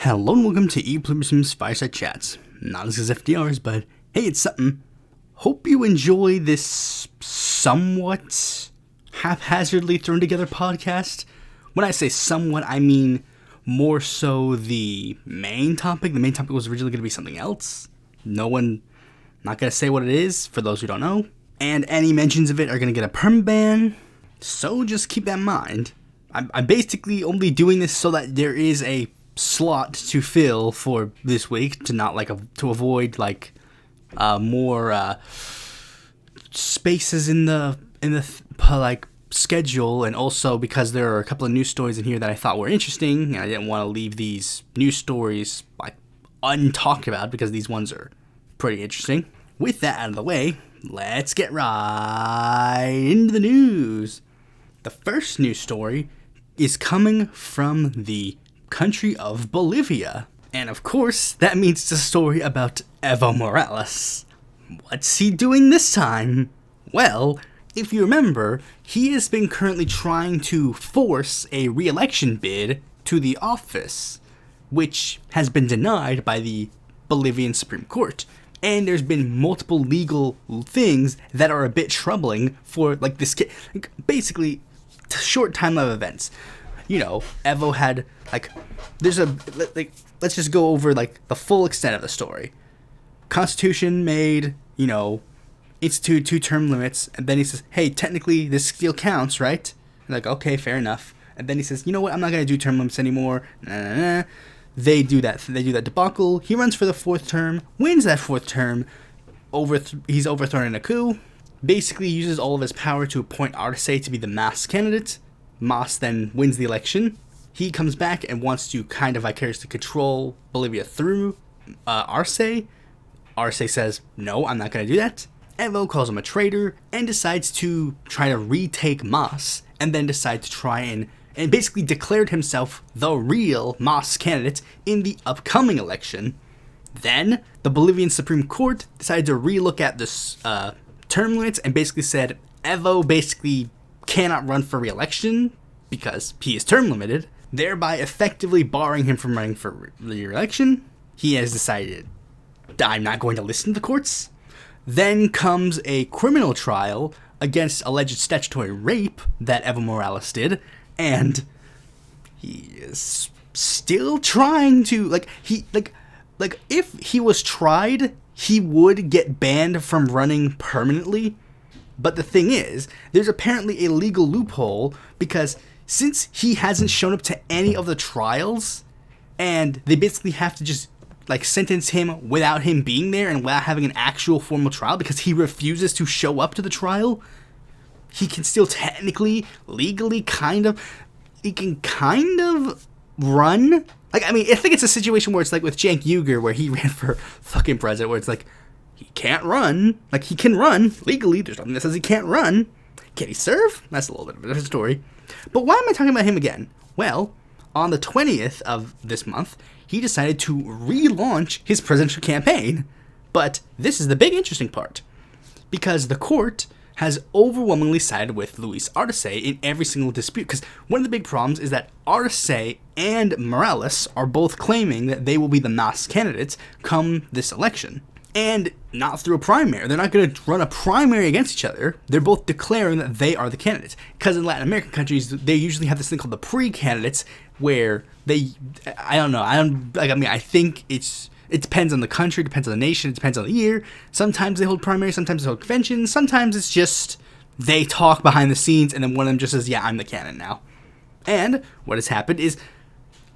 Hello and welcome to Evo Morales Fireside Chats. Not as FDRs, but hey, it's something. Hope you enjoy this somewhat haphazardly thrown together podcast. When I say somewhat, I mean more so the main topic. The main topic was originally going to be something else. Not going to say what it is, for those who don't know. And any mentions of it are going to get a perm ban. So just keep that in mind. I'm basically only doing this so that there is a slot to fill for this week to avoid more spaces in the schedule, and also because there are a couple of news stories in here that I thought were interesting, and I didn't want to leave these news stories untalked about because these ones are pretty interesting. With that out of the way, let's get right into the news. The first news story is coming from the country of Bolivia. And of course, that means it's a story about Evo Morales. What's he doing this time? Well, if you remember, he has been currently trying to force a re-election bid to the office, which has been denied by the Bolivian Supreme Court. And there's been multiple legal things that are a bit troubling for this kid. Basically, short timeline of events. Evo had let's just go over the full extent of the story. Constitution made, institute 2-term limits, and then he says, hey, technically this still counts, right? Okay, fair enough. And then he says, you know what, I'm not gonna do term limits anymore. They do that debacle. He runs for the 4th term, wins that 4th term. He's overthrown in a coup. Basically uses all of his power to appoint Arce to be the Mas candidate. Mas then wins the election. He comes back and wants to kind of vicariously control Bolivia through Arce. Arce says, no, I'm not going to do that. Evo calls him a traitor and decides to try to retake Mas, and then decide to try and basically declared himself the real Mas candidate in the upcoming election. Then the Bolivian Supreme Court decided to relook at this term limits and basically said Evo basically cannot run for re-election because he is term limited, thereby effectively barring him from running for re-election. He has decided, I'm not going to listen to the courts. Then comes a criminal trial against alleged statutory rape that Evo Morales did, and he is still trying to, if he was tried, he would get banned from running permanently. But the thing is, there's apparently a legal loophole because since he hasn't shown up to any of the trials, and they basically have to just sentence him without him being there and without having an actual formal trial because he refuses to show up to the trial, he can still technically, legally, he can kind of run. I think it's a situation where it's with Cenk Uygur, where he ran for fucking president, where it's he can't run. He can run legally. There's nothing that says he can't run. Can he serve? That's a little bit of a different story. But why am I talking about him again? Well, on the 20th of this month, he decided to relaunch his presidential campaign. But this is the big interesting part, because the court has overwhelmingly sided with Luis Arce in every single dispute. Because one of the big problems is that Arce and Morales are both claiming that they will be the Mas candidates come this election. And not through a primary. They're not going to run a primary against each other. They're both declaring that they are the candidates. Because in Latin American countries, they usually have this thing called the pre-candidates, where I think it depends on the country, depends on the nation, it depends on the year. Sometimes they hold primaries, sometimes they hold conventions, sometimes it's just they talk behind the scenes and then one of them just says, yeah, I'm the candidate now. And what has happened is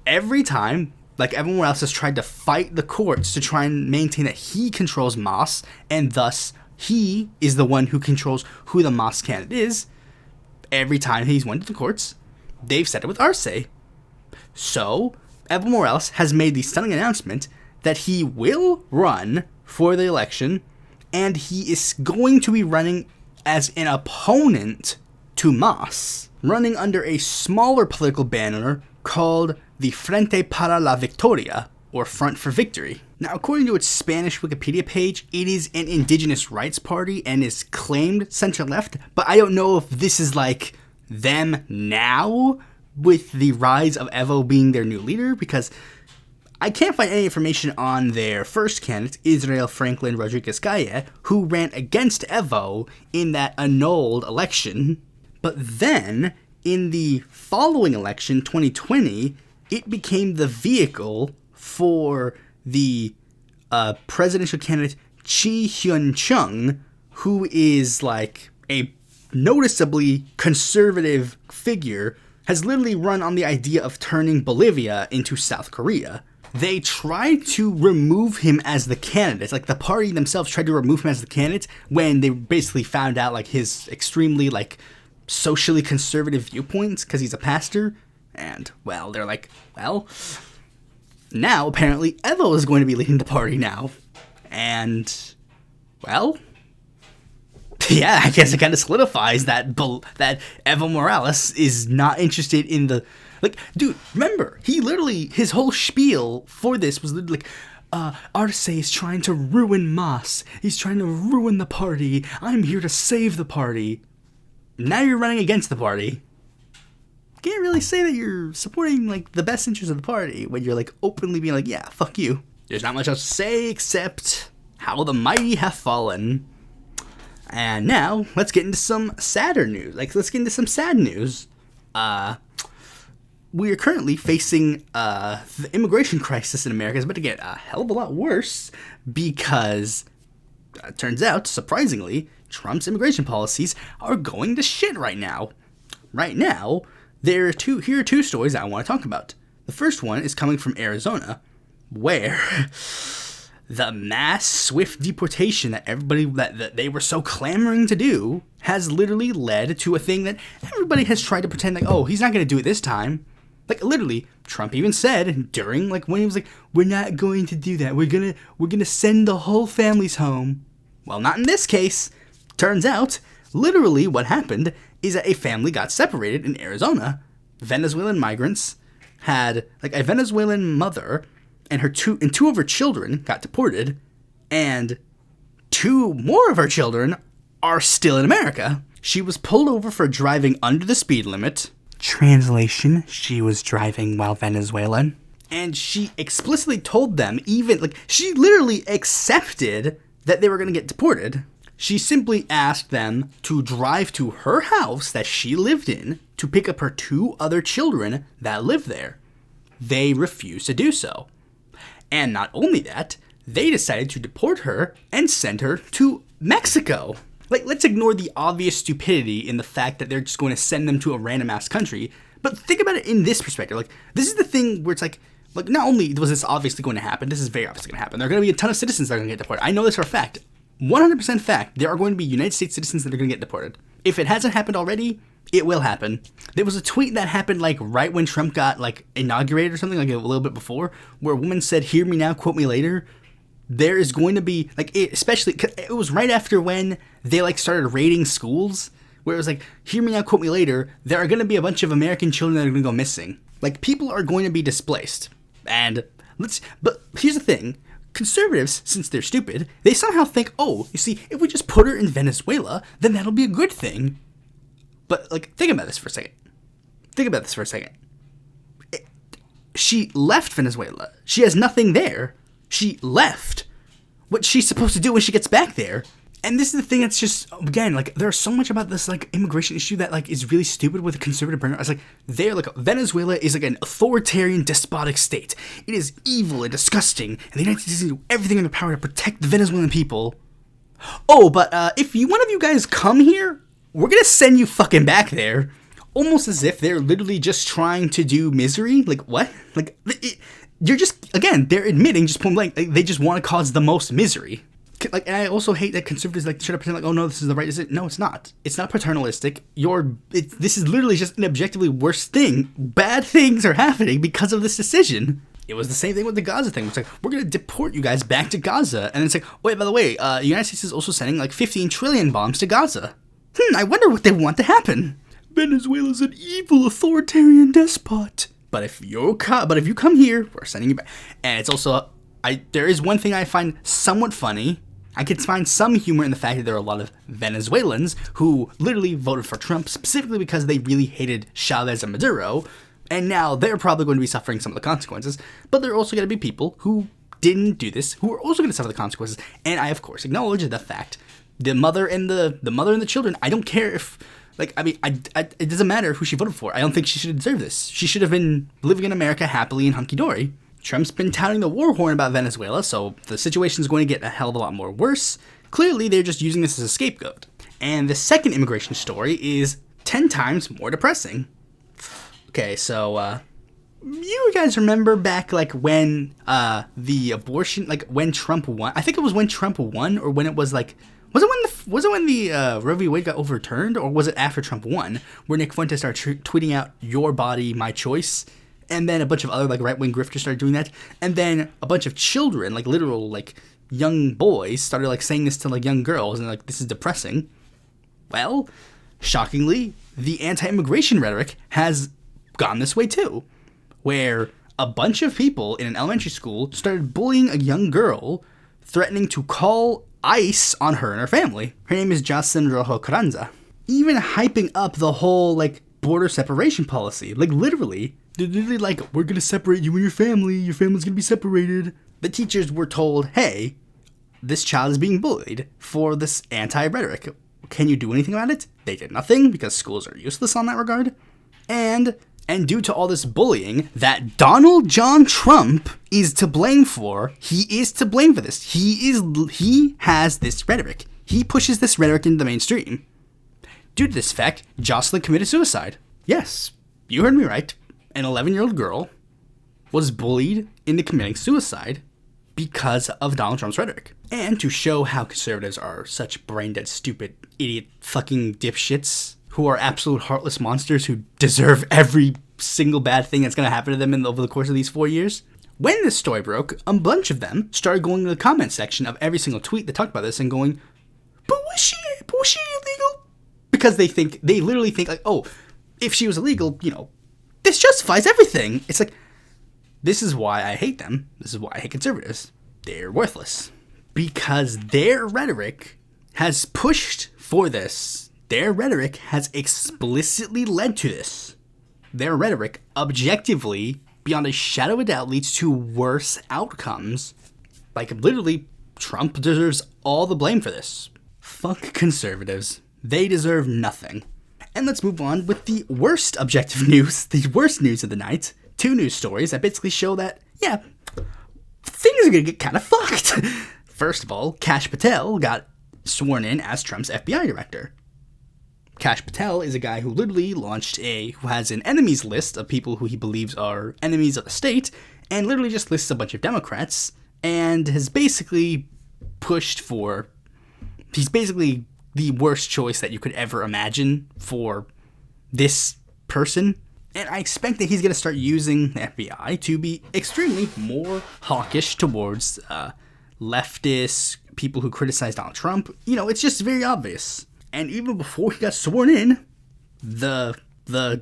every time, everyone else has tried to fight the courts to try and maintain that he controls Mas, and thus he is the one who controls who the Mas candidate is. Every time he's went to the courts, they've said it with Arce. So, Evo Morales has made the stunning announcement that he will run for the election, and he is going to be running as an opponent to Mas, running under a smaller political banner called the Frente para la Victoria, or Front for Victory. Now, according to its Spanish Wikipedia page, it is an indigenous rights party and is claimed center-left, but I don't know if this is them now with the rise of Evo being their new leader, because I can't find any information on their first candidate, Israel Franklin Rodriguez-Gaye, who ran against Evo in that annulled election. But then, in the following election, 2020, it became the vehicle for the presidential candidate Chi Hyun-chung, who is like a noticeably conservative figure, has literally run on the idea of turning Bolivia into South Korea. They tried to remove him as the candidate. Like, the party themselves tried to remove him as the candidate when they basically found out, like, his extremely, like, socially conservative viewpoints because he's a pastor. And, well, they're like, well, now apparently Evo is going to be leading the party now. And, well, yeah, I guess it kind of solidifies that Evo Morales is not interested in the... Like, dude, remember, he literally, his whole spiel for this was literally like, Arce is trying to ruin Mas. He's trying to ruin the party. I'm here to save the party. Now you're running against the party. Can't really say that you're supporting, like, the best interests of the party when you're, like, openly being like, yeah, fuck you. There's not much else to say except how the mighty have fallen. And now, let's get into some sadder news. Like, let's get into some sad news. We are currently facing the immigration crisis in America is about to get a hell of a lot worse because it turns out, surprisingly, Trump's immigration policies are going to shit right now. Right now, here are two stories I want to talk about. The first one is coming from Arizona, where the mass swift deportation that they were so clamoring to do has literally led to a thing that everybody has tried to pretend like, oh, he's not going to do it this time. Like, literally, Trump even said during, like, when he was like, we're not going to do that. We're gonna send the whole families home. Well, not in this case. Turns out, literally what happened is that a family got separated in Arizona. Venezuelan migrants had, like, a Venezuelan mother and two of her children got deported, and 2 more of her children are still in America. She was pulled over for driving under the speed limit. Translation, she was driving while Venezuelan. And she explicitly told them, even, like, she literally accepted that they were going to get deported. She simply asked them to drive to her house that she lived in to pick up her 2 other children that lived there. They refused to do so. And not only that, they decided to deport her and send her to Mexico. Like, let's ignore the obvious stupidity in the fact that they're just going to send them to a random-ass country, but think about it in this perspective. Like, this is the thing where it's like, not only was this obviously going to happen, this is very obviously going to happen. There are going to be a ton of citizens that are going to get deported. I know this for a fact. 100% fact, there are going to be United States citizens that are going to get deported. If it hasn't happened already, it will happen. There was a tweet that happened, like, right when Trump got, like, inaugurated or something, like, a little bit before, where a woman said, hear me now, quote me later. There is going to be, like, especially, it was right after when they, like, started raiding schools, where it was like, hear me now, quote me later, there are going to be a bunch of American children that are going to go missing. Like, people are going to be displaced. And, but here's the thing, conservatives, since they're stupid, they somehow think, oh, you see, if we just put her in Venezuela, then that'll be a good thing. But, like, think about this for a second. She left Venezuela. She has nothing there. She left. What's she supposed to do when she gets back there? And this is the thing that's just, again, like, there's so much about this, like, immigration issue that, like, is really stupid with a conservative burner. It's like, Venezuela is, like, an authoritarian, despotic state. It is evil and disgusting, and the United States do everything in their power to protect the Venezuelan people. Oh, but, if one of you guys come here, we're gonna send you fucking back there. Almost as if they're literally just trying to do misery. Like, what? Like, you're just, again, they're admitting, just point blank, like, they just want to cause the most misery. Like, and I also hate that conservatives, like, try to pretend like, oh no, this is the right decision. No, it's not. It's not paternalistic. This is literally just an objectively worse thing. Bad things are happening because of this decision. It was the same thing with the Gaza thing. It's like, we're going to deport you guys back to Gaza. And it's like, wait, by the way, the United States is also sending, like, 15 trillion bombs to Gaza. I wonder what they want to happen. Venezuela's an evil authoritarian despot. But if you come here, we're sending you back. And it's also, there is one thing I find somewhat funny. I could find some humor in the fact that there are a lot of Venezuelans who literally voted for Trump specifically because they really hated Chavez and Maduro. And now they're probably going to be suffering some of the consequences, but there are also going to be people who didn't do this who are also going to suffer the consequences. And I, of course, acknowledge the fact the mother and the children, I don't care if, it doesn't matter who she voted for. I don't think she should deserve this. She should have been living in America happily and hunky-dory. Trump's been touting the war horn about Venezuela, so the situation's going to get a hell of a lot more worse. Clearly, they're just using this as a scapegoat. And the second immigration story is 10 times more depressing. Okay, so, you guys remember back, when, the abortion, when Trump won? I think it was when Trump won, or when it was, was it when the Roe v. Wade got overturned, or was it after Trump won, where Nick Fuentes started tweeting out, "Your body, my choice," and then a bunch of other, right-wing grifters started doing that, and then a bunch of children, literal, young boys, started, saying this to, young girls, and, this is depressing. Well, shockingly, the anti-immigration rhetoric has gone this way too, where a bunch of people in an elementary school started bullying a young girl, threatening to call ICE on her and her family. Her name is Jocelynn Rojo Carranza. Even hyping up the whole, border separation policy. Literally, they're literally we're gonna separate you and your family's gonna be separated. The teachers were told, hey, this child is being bullied for this anti-rhetoric. Can you do anything about it? They did nothing, because schools are useless on that regard. And due to all this bullying that Donald John Trump is to blame for, he is to blame for this. He has this rhetoric. He pushes this rhetoric into the mainstream. Due to this fact, Jocelynn committed suicide. Yes, you heard me right. An 11-year-old girl was bullied into committing suicide because of Donald Trump's rhetoric. And to show how conservatives are such brain-dead, stupid, idiot, fucking dipshits who are absolute heartless monsters who deserve every single bad thing that's going to happen to them over the course of these 4 years. When this story broke, a bunch of them started going to the comment section of every single tweet that talked about this and going, but was she illegal? Because they literally think, oh, if she was illegal, this justifies everything. It's this is why I hate them. This is why I hate conservatives. They're worthless. Because their rhetoric has pushed for this. Their rhetoric has explicitly led to this. Their rhetoric, objectively, beyond a shadow of a doubt, leads to worse outcomes. Literally, Trump deserves all the blame for this. Fuck conservatives. They deserve nothing. And let's move on with the worst objective news, the worst news of the night. 2 news stories that basically show that, yeah, things are gonna get kind of fucked. First of all, Kash Patel got sworn in as Trump's FBI director. Kash Patel is a guy who literally who has an enemies list of people who he believes are enemies of the state, and literally just lists a bunch of Democrats, and has basically he's basically the worst choice that you could ever imagine for this person. And I expect that he's going to start using the FBI to be extremely more hawkish towards leftists, people who criticize Donald Trump. It's just very obvious. And even before he got sworn in, the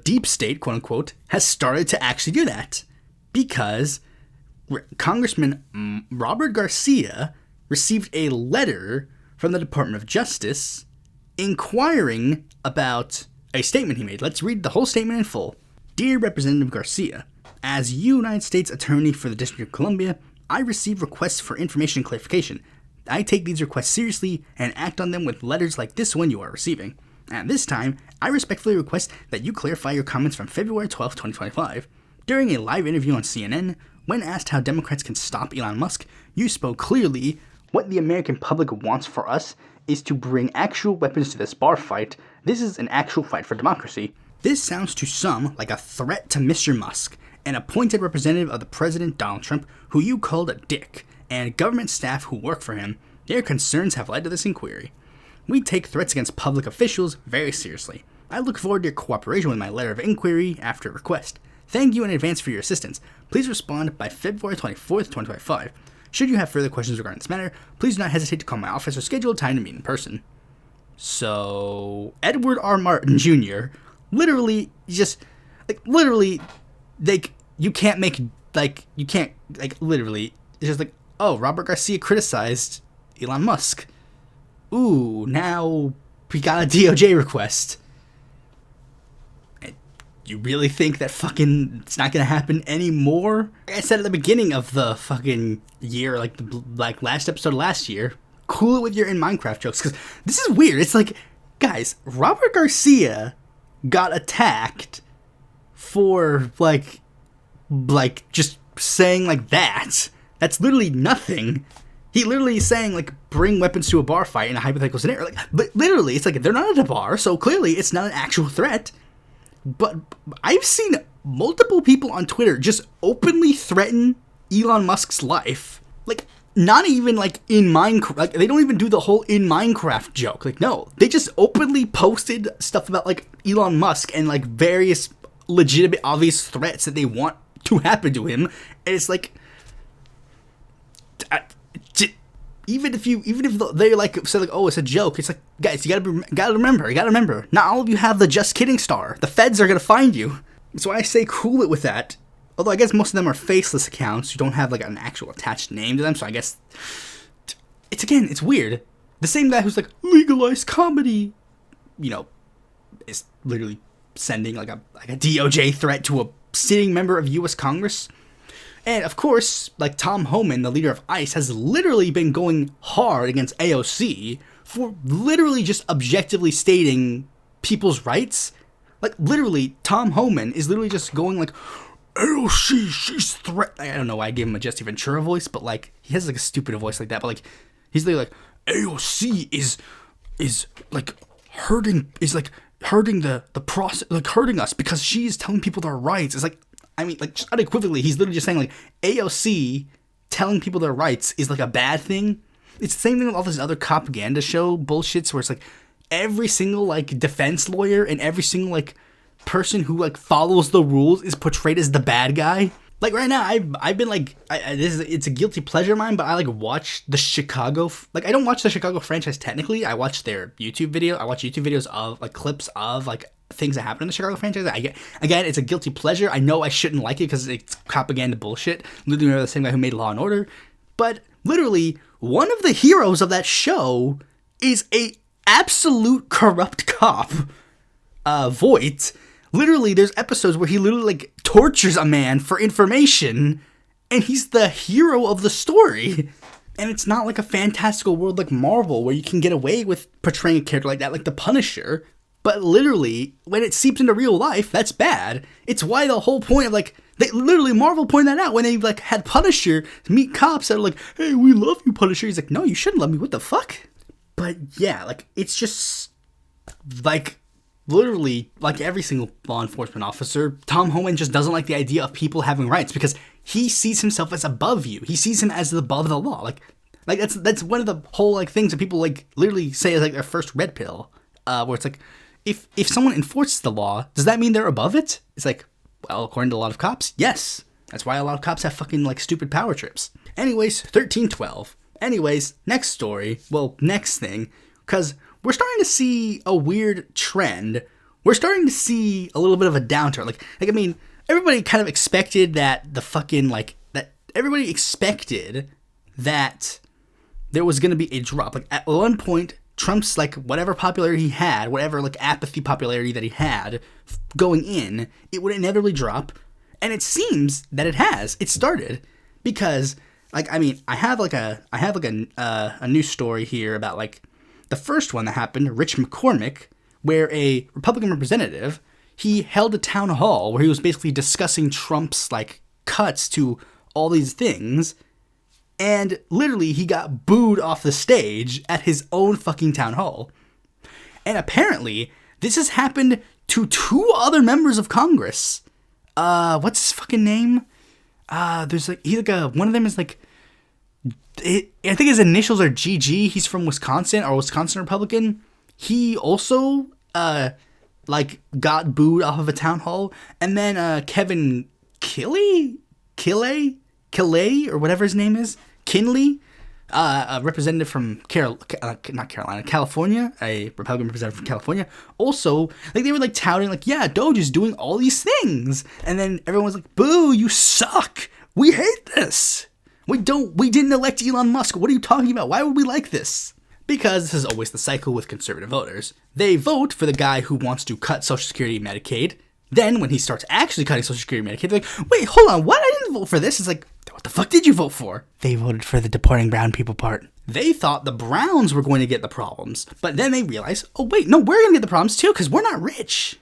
deep state, quote unquote, has started to actually do that. Because Congressman Robert Garcia received a letter from the Department of Justice inquiring about a statement he made. Let's read the whole statement in full. Dear Representative Garcia, as United States Attorney for the District of Columbia, I receive requests for information and clarification. I take these requests seriously and act on them with letters like this one you are receiving. At this time, I respectfully request that you clarify your comments from February 12, 2025. During a live interview on CNN, when asked how Democrats can stop Elon Musk, you spoke clearly. What the American public wants for us is to bring actual weapons to this bar fight. This is an actual fight for democracy. This sounds to some like a threat to Mr. Musk, an appointed representative of the President Donald Trump, who you called a dick, and government staff who work for him. Their concerns have led to this inquiry. We take threats against public officials very seriously. I look forward to your cooperation with my letter of inquiry after request. Thank you in advance for your assistance. Please respond by February 24th, 2025. Should you have further questions regarding this matter, please do not hesitate to call my office or schedule a time to meet in person. So, Edward R. Martin Jr. literally, you can't make, literally, it's just oh, Robert Garcia criticized Elon Musk. Ooh, now we got a DOJ request. You really think that fucking it's not gonna happen anymore? Like I said at the beginning of the fucking year, like last episode of last year, cool it with your in Minecraft jokes, because this is weird. It's like, guys, Robert Garcia got attacked for like just saying like that. That's literally nothing. He literally is saying, like, bring weapons to a bar fight in a hypothetical scenario. Like, but literally, it's like, they're not at a bar, so clearly it's not an actual threat. But I've seen multiple people on Twitter just openly threaten Elon Musk's life. Like, not even, like, in Minecraft. Like, they don't even do the whole in Minecraft joke. Like, no. They just openly posted stuff about, like, Elon Musk and, like, various legitimate, obvious threats that they want to happen to him. And it's like... Even if they like say like, oh, it's a joke, it's like, guys, you gotta remember, not all of you have the just kidding star. The feds are gonna find you. So I say cool it with that. Although I guess most of them are faceless accounts. You don't have like an actual attached name to them. So I guess it's weird. The same guy who's like legalize comedy, you know, is literally sending like a DOJ threat to a sitting member of U.S. Congress. And, of course, like, Tom Homan, the leader of ICE, has literally been going hard against AOC for literally just objectively stating people's rights. Like, literally, Tom Homan is literally just going, like, AOC, she's I don't know why I gave him a Jesse Ventura voice, but, like, he has, like, a stupid voice like that. But, like, he's literally like, AOC is hurting the process, like, hurting us because she's telling people their rights. It's like... I mean, like, just unequivocally, he's literally just saying, like, AOC telling people their rights is, like, a bad thing. It's the same thing with all this other propaganda show bullshits where it's, like, every single, like, defense lawyer and every single, like, person who, like, follows the rules is portrayed as the bad guy. Like, right now, I've been, like, it's a guilty pleasure of mine, but I, like, watch the Chicago... Like, I don't watch the Chicago franchise technically. I watch their YouTube video. I watch YouTube videos of, like, clips of, like... things that happen in the Chicago franchise. Again, it's a guilty pleasure. I know I shouldn't like it because it's propaganda bullshit. Literally the same guy who made Law and Order. But literally, one of the heroes of that show is a absolute corrupt cop. Voight. Literally, there's episodes where he literally like tortures a man for information, and he's the hero of the story. And it's not like a fantastical world like Marvel where you can get away with portraying a character like that, like the Punisher. But literally, when it seeps into real life, that's bad. It's why the whole point of, like, they literally, Marvel pointed that out when they, like, had Punisher meet cops that are like, hey, we love you, Punisher. He's like, no, you shouldn't love me. What the fuck? But, yeah, like, it's just, like, literally, like every single law enforcement officer, Tom Homan just doesn't like the idea of people having rights because he sees himself as above you. He sees him as above the law. Like that's one of the whole, like, things that people, like, literally say as, like, their first red pill, where it's like, If someone enforces the law, does that mean they're above it? It's like, well, according to a lot of cops, yes. That's why a lot of cops have fucking, like, stupid power trips. Anyways, 1312. Anyways, next story. Well, next thing. Because we're starting to see a weird trend. We're starting to see a little bit of a downturn. Like I mean, everybody kind of expected that everybody expected that there was going to be a drop. Like, at one point... Trump's, like, whatever popularity he had, whatever, like, apathy popularity that he had going in, it would inevitably drop. And it seems that it has. It started. Because, like, I mean, I have a news story here about, like, the first one that happened, Rich McCormick, where a Republican representative, he held a town hall where he was basically discussing Trump's, like, cuts to all these things. And literally, he got booed off the stage at his own fucking town hall. And apparently, this has happened to 2 other members of Congress. What's his fucking name? There's like, one of them is like, I think his initials are GG. He's from Wisconsin, or Wisconsin Republican. He also, like, got booed off of a town hall. And then, Kevin Killey, or whatever his name is, Kinley, a representative from California, a Republican representative from California, also, like, they were, like, touting, like, yeah, Doge is doing all these things, and then everyone was like, boo, you suck, we hate this, we didn't elect Elon Musk, what are you talking about, why would we like this? Because this is always the cycle with conservative voters. They vote for the guy who wants to cut Social Security and Medicaid. Then when he starts actually cutting Social Security and Medicaid, they're like, wait, hold on, what? I didn't vote for this. It's like, what the fuck did you vote for? They voted for the deporting brown people part. They thought the Browns were going to get the problems, but then they realized, oh wait, no, we're going to get the problems too because we're not rich.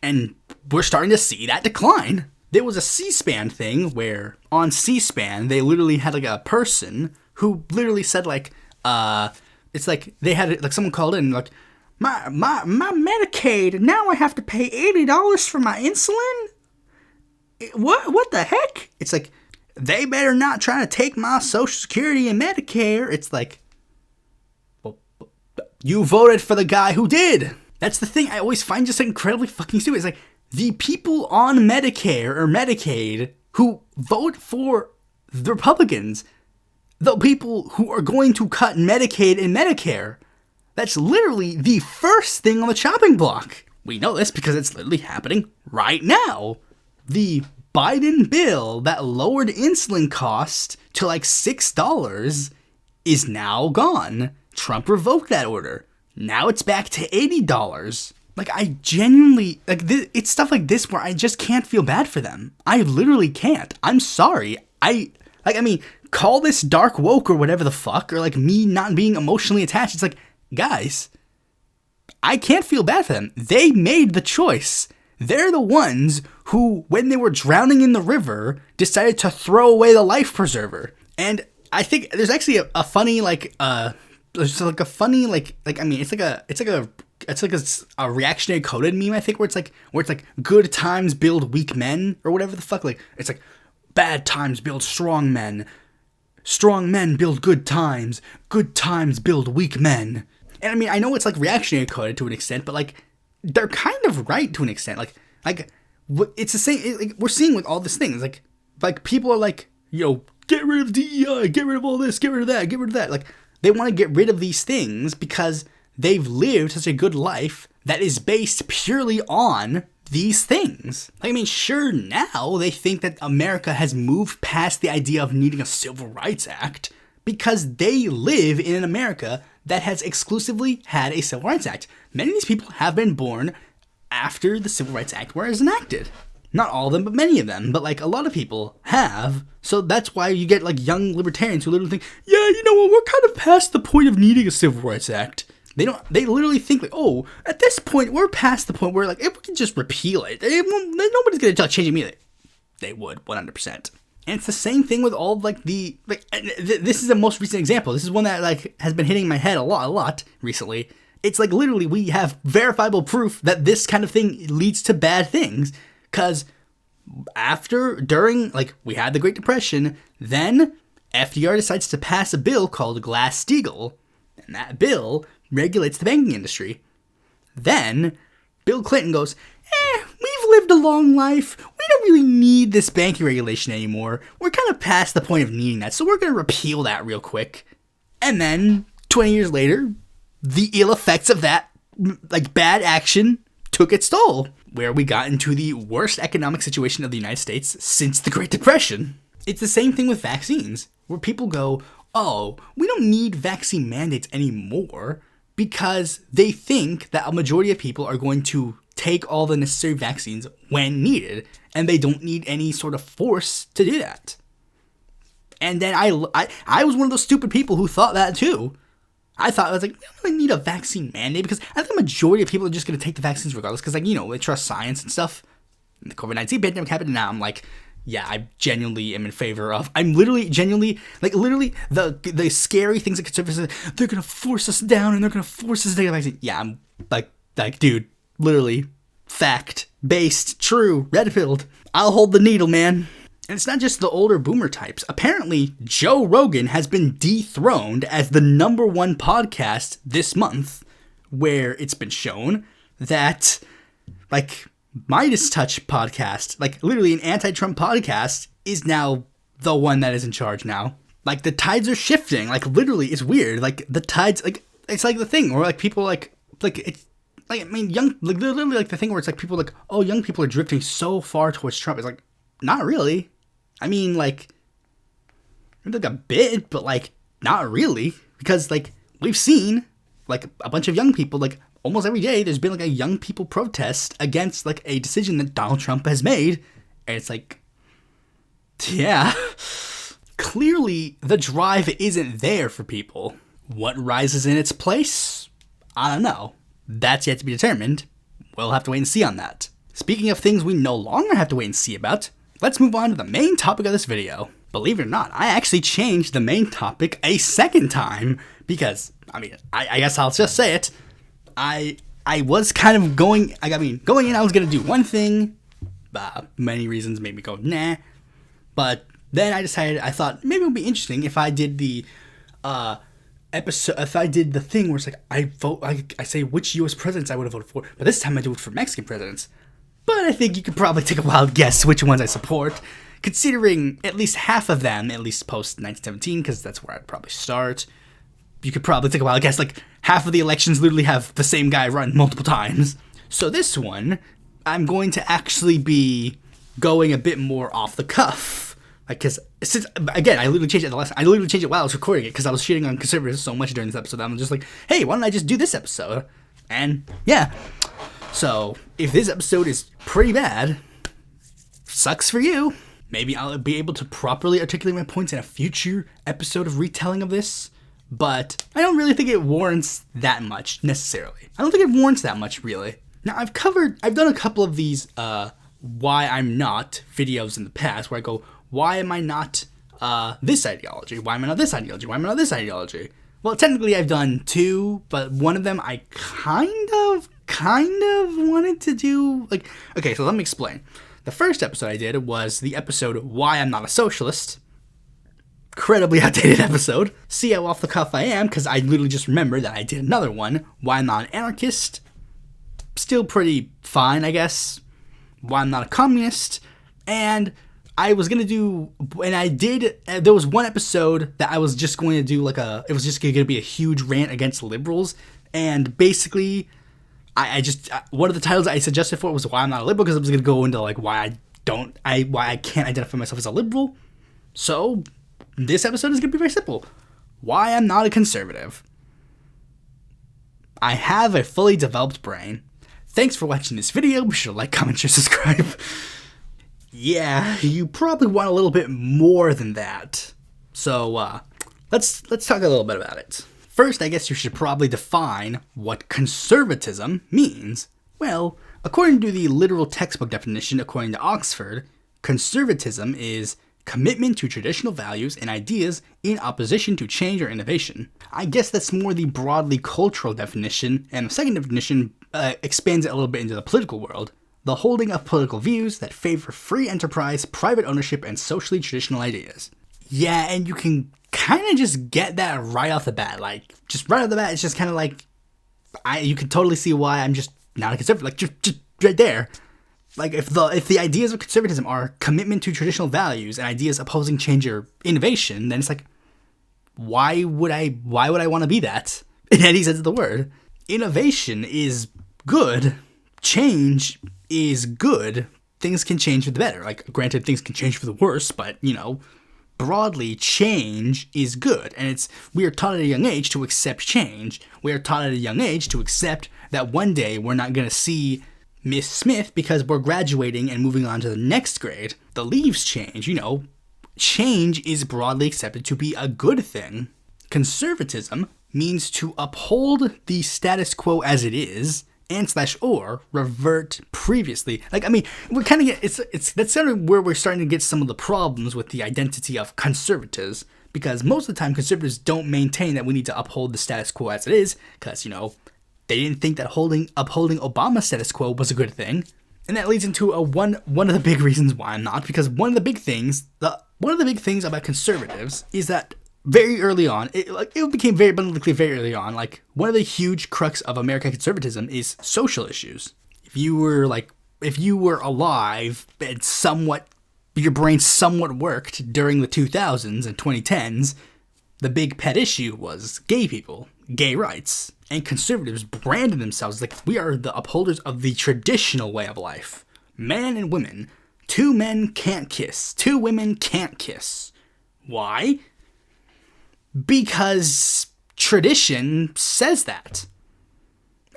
And we're starting to see that decline. There was a C-SPAN thing where on C-SPAN, they literally had like a person who literally said like, it's like they had like someone called in like, my Medicaid, now I have to pay $80 for my insulin? What the heck? It's like, they better not try to take my Social Security and Medicare. It's like, well, you voted for the guy who did. That's the thing I always find just incredibly fucking stupid. It's like, the people on Medicare or Medicaid who vote for the Republicans, the people who are going to cut Medicaid and Medicare, that's literally the first thing on the chopping block. We know this because it's literally happening right now. The Biden bill that lowered insulin cost to like $6 is now gone. Trump revoked that order. Now it's back to $80. Like, I genuinely, like, it's stuff like this where I just can't feel bad for them. I literally can't. I'm sorry. Call this dark woke or whatever the fuck, or like me not being emotionally attached. It's like, guys, I can't feel bad for them. They made the choice. They're the ones who, when they were drowning in the river, decided to throw away the life preserver. And I think there's actually a funny, it's like a reactionary coded meme, I think, where it's like good times build weak men or whatever the fuck. Like, it's like bad times build strong men build good times build weak men. And I mean, I know it's like reactionary coded to an extent, but like they're kind of right to an extent. Like it's the same. Like, we're seeing with all these things. Like people are like, yo, get rid of DEI, get rid of all this, get rid of that, get rid of that. Like, they want to get rid of these things because they've lived such a good life that is based purely on these things. Like, I mean, sure, now they think that America has moved past the idea of needing a Civil Rights Act because they live in an America that has exclusively had a Civil Rights Act. Many of these people have been born after the Civil Rights Act was enacted. Not all of them, but many of them. But like a lot of people have. So that's why you get like young libertarians who literally think, yeah, you know what, we're kind of past the point of needing a Civil Rights Act. They literally think like, oh, at this point, we're past the point where like, if we can just repeal it, nobody's going to change it immediately. They would, 100%. And it's the same thing with all like this is the most recent example. This is one that like has been hitting my head a lot recently. It's like literally we have verifiable proof that this kind of thing leads to bad things. Because during, we had the Great Depression, then FDR decides to pass a bill called Glass-Steagall, and that bill regulates the banking industry. Then Bill Clinton goes, we've lived a long life, we don't really need this banking regulation anymore, we're kind of past the point of needing that, so we're going to repeal that real quick. And then, 20 years later, the ill effects of that, bad action took its toll, where we got into the worst economic situation of the United States since the Great Depression. It's the same thing with vaccines, where people go, oh, we don't need vaccine mandates anymore because they think that a majority of people are going to take all the necessary vaccines when needed, and they don't need any sort of force to do that. And then I was one of those stupid people who thought that too. I thought, I was like, we don't really need a vaccine mandate because I think the majority of people are just going to take the vaccines regardless because, they trust science and stuff. And the COVID-19 pandemic happened, and now I'm like, yeah, I genuinely am in favor of, the scary things that conservatives say, they're going to force us down and they're going to force us to take the vaccine. Yeah, I'm like, dude, literally, fact, based, true, red-pilled. I'll hold the needle, man. And it's not just the older boomer types. Apparently, Joe Rogan has been dethroned as the #1 podcast this month, where it's been shown that, Midas Touch podcast, literally an anti-Trump podcast, is now the one that is in charge now. The tides are shifting. Literally, it's weird. The tides, it's the thing where, people, it's, young, literally, the thing where it's, people oh, young people are drifting so far towards Trump. It's not really. I mean, maybe a bit, but, not really. Because, we've seen, a bunch of young people, almost every day there's been like a young people protest against like a decision that Donald Trump has made. And it's like, yeah, clearly the drive isn't there for people. What rises in its place? I don't know. That's yet to be determined. We'll have to wait and see on that. Speaking of things we no longer have to wait and see about, let's move on to the main topic of this video. Believe it or not, I actually changed the main topic a second time because, I guess I'll just say it. I was kind of going in, I was going to do one thing. Many reasons made me go, nah. But then I thought maybe it would be interesting if I did the episode, if I did the thing where it's like, I say which U.S. presidents I would have voted for, but this time I do it for Mexican presidents. But I think you could probably take a wild guess which ones I support, considering at least half of them, at least post 1917, because that's where I'd probably start. You could probably take a wild guess, like half of the elections literally have the same guy run multiple times. So this one, I'm going to actually be going a bit more off the cuff. Because, again, I literally changed it while I was recording it, because I was shitting on conservatives so much during this episode that I'm just like, hey, why don't I just do this episode? And, yeah. So, if this episode is pretty bad, sucks for you. Maybe I'll be able to properly articulate my points in a future episode of retelling of this, but I don't really think it warrants that much, necessarily. I don't think it warrants that much, really. Now, I've done a couple of these, why I'm not videos in the past, where I go, why am I not, this ideology? Why am I not this ideology? Why am I not this ideology? Well, technically I've done two, but one of them I kind of wanted to do, like, okay, so let me explain. The first episode I did was the episode Why I'm Not a Socialist. Incredibly outdated episode. See how off the cuff I am, because I literally just remembered that I did another one, Why I'm Not an Anarchist. Still pretty fine, I guess. Why I'm Not a Communist. And I was going to do, and I did, there was one episode that I was just going to do it was just going to be a huge rant against liberals. And basically, one of the titles I suggested for it was Why I'm Not a Liberal, because I was going to go into like why I can't identify myself as a liberal. So, this episode is going to be very simple. Why I'm not a conservative. I have a fully developed brain. Thanks for watching this video. Be sure to like, comment, share, subscribe. Yeah, you probably want a little bit more than that. So, let's talk a little bit about it. First, I guess you should probably define what conservatism means. Well, according to the literal textbook definition according to Oxford, conservatism is commitment to traditional values and ideas in opposition to change or innovation. I guess that's more the broadly cultural definition, and the second definition expands it a little bit into the political world. The holding of political views that favor free enterprise, private ownership, and socially traditional ideas. Yeah, and you can kind of just get that right off the bat. Like, just right off the bat, it's just kind of like, you can totally see why I'm just not a conservative. Like, just right there. Like, if the ideas of conservatism are commitment to traditional values and ideas opposing change or innovation, then it's like, why would I want to be that? In any sense of the word. Innovation is good. Change is good. Things can change for the better. Like, granted, things can change for the worse, but, broadly, change is good. And we are taught at a young age to accept change. We are taught at a young age to accept that one day we're not going to see Miss Smith because we're graduating and moving on to the next grade. The leaves change, Change is broadly accepted to be a good thing. Conservatism means to uphold the status quo as it is, and/or revert previously. We're kind of that's kind of where we're starting to get some of the problems with the identity of conservatives, because most of the time conservatives don't maintain that we need to uphold the status quo as it is, because they didn't think that upholding Obama's status quo was a good thing, and that leads into one of the big reasons why I'm not, because one of the big things about conservatives is that very early on, it became very abundantly clear very early on, like, one of the huge crux of American conservatism is social issues. If you were alive and your brain somewhat worked during the 2000s and 2010s, the big pet issue was gay people, gay rights, and conservatives branded themselves like, we are the upholders of the traditional way of life. Man and women, 2 men can't kiss, 2 women can't kiss. Why? Because tradition says that.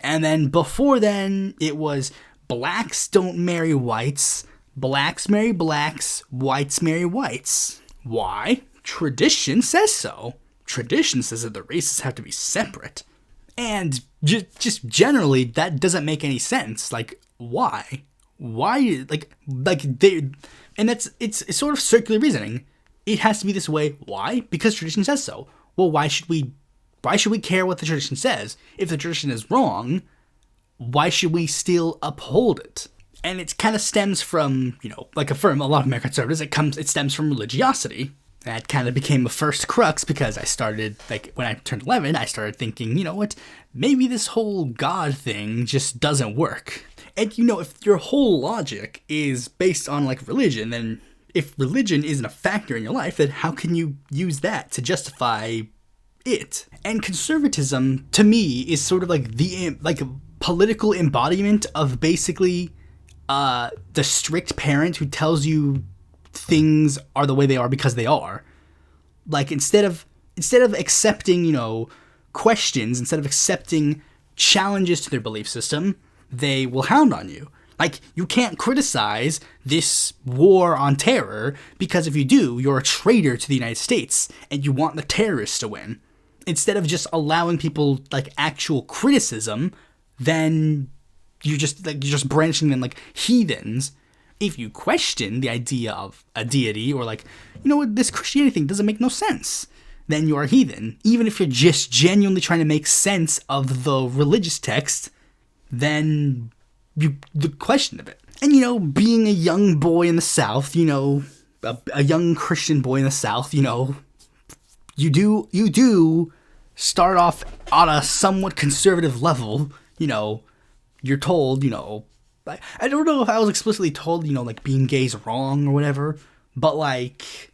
And then before then, it was blacks don't marry whites, blacks marry blacks, whites marry whites. Why? Tradition says so. Tradition says that the races have to be separate. And just generally, that doesn't make any sense. Like, why? Why? Like they, and it's sort of circular reasoning. It has to be this way. Why? Because tradition says so. Well, why should we care what the tradition says? If the tradition is wrong, why should we still uphold it? And it kind of stems from, like for a lot of American conservatives, it stems from religiosity. That kind of became the first crux because I started, like, when I turned 11, I started thinking, you know what, maybe this whole God thing just doesn't work. And, if your whole logic is based on, like, religion, then if religion isn't a factor in your life, then how can you use that to justify it? And conservatism, to me, is sort of like the, like, political embodiment of basically the strict parent who tells you things are the way they are because they are. Like, instead of accepting, questions, instead of accepting challenges to their belief system, they will hound on you. Like, you can't criticize this war on terror because if you do, you're a traitor to the United States and you want the terrorists to win. Instead of just allowing people, like, actual criticism, then you're just branching them like heathens. If you question the idea of a deity or like, this Christianity thing doesn't make no sense, then you're a heathen. Even if you're just genuinely trying to make sense of the religious text, then the question of it. And, being a young boy in the South, a young Christian boy in the South, you do start off on a somewhat conservative level. You're told, I don't know if I was explicitly told, like, being gay is wrong or whatever, but, like,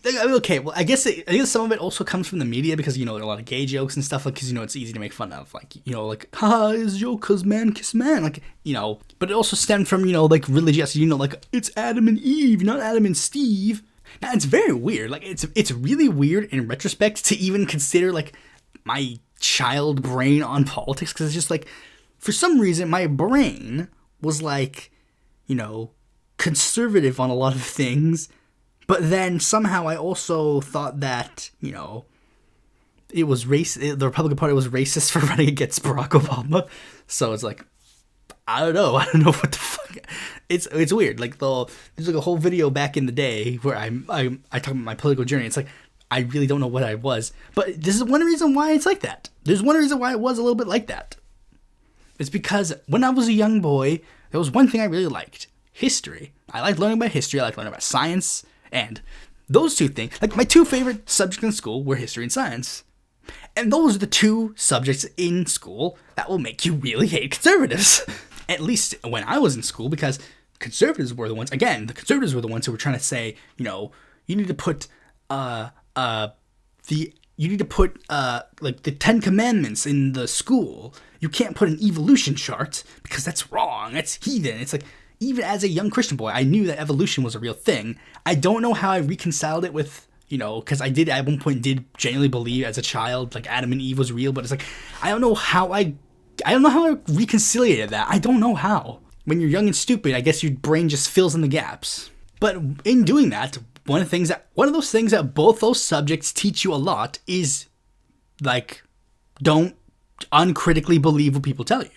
okay, well, I guess some of it also comes from the media because, there are a lot of gay jokes and stuff, like, because, it's easy to make fun of, like, haha, it's a joke because man kiss man, like, but it also stemmed from, like, religiosity, like, it's Adam and Eve, not Adam and Steve. Now, it's very weird, like, it's really weird in retrospect to even consider, like, my child brain on politics, because it's just, like, for some reason, my brain was like, conservative on a lot of things, but then somehow I also thought that, it was the Republican Party was racist for running against Barack Obama. So it's like, I don't know what the fuck. It's weird. Like, there's like a whole video back in the day where I talk about my political journey. It's like, I really don't know what I was, but this is one reason why it's like that. There's one reason why it was a little bit like that. It's because when I was a young boy, there was one thing I really liked. History. I liked learning about history. I liked learning about science. And those two things, like, my two favorite subjects in school were history and science. And those are the two subjects in school that will make you really hate conservatives. At least when I was in school, because conservatives were the ones who were trying to say, you need to put, like, the 10 Commandments in the school. You can't put an evolution chart because that's wrong. That's heathen. It's like, even as a young Christian boy, I knew that evolution was a real thing. I don't know how I reconciled it with, because I did at one point genuinely believe as a child, like, Adam and Eve was real, but it's like, I don't know how I reconciliated that. I don't know how. When you're young and stupid, I guess your brain just fills in the gaps. But in doing that, one of those things that both those subjects teach you a lot is, like, don't uncritically believe what people tell you.